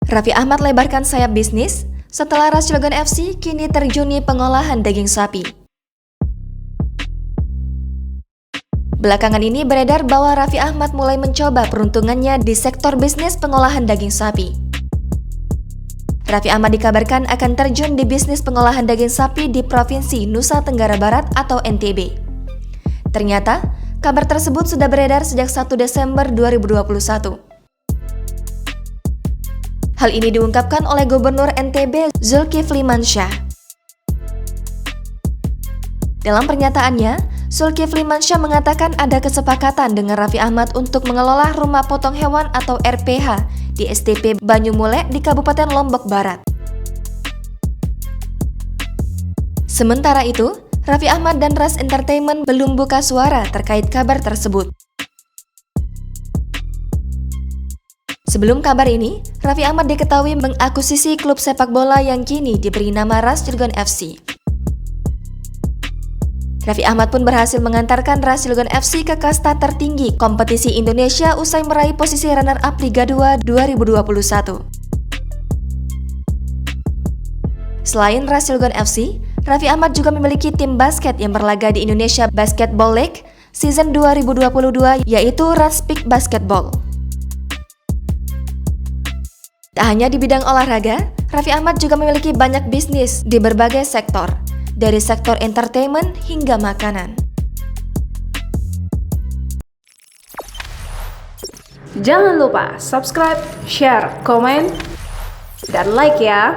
Raffi Ahmad lebarkan sayap bisnis setelah Ras Cilegon FC kini terjuni pengolahan daging sapi. Belakangan ini beredar bahwa Raffi Ahmad mulai mencoba peruntungannya di sektor bisnis pengolahan daging sapi. Raffi Ahmad dikabarkan akan terjun di bisnis pengolahan daging sapi di Provinsi Nusa Tenggara Barat atau NTB. Ternyata, kabar tersebut sudah beredar sejak 1 Desember 2021. Hal ini diungkapkan oleh Gubernur NTB Zulkifli Mansyah. Dalam pernyataannya, Zulkifli Mansyah mengatakan ada kesepakatan dengan Raffi Ahmad untuk mengelola rumah potong hewan atau RPH di STP Banyumule di Kabupaten Lombok Barat. Sementara itu, Raffi Ahmad dan Ras Entertainment belum buka suara terkait kabar tersebut. Sebelum kabar ini, Raffi Ahmad diketahui mengakuisisi klub sepak bola yang kini diberi nama Ras Cilegon FC. Raffi Ahmad pun berhasil mengantarkan Ras Cilegon FC ke kasta tertinggi kompetisi Indonesia usai meraih posisi runner-up Liga 2 2021. Selain Ras Cilegon FC, Raffi Ahmad juga memiliki tim basket yang berlaga di Indonesia Basketball League season 2022 yaitu Ratspik Basketball. Tak hanya di bidang olahraga, Raffi Ahmad juga memiliki banyak bisnis di berbagai sektor, dari sektor entertainment hingga makanan. Jangan lupa subscribe, share, komen, dan like ya!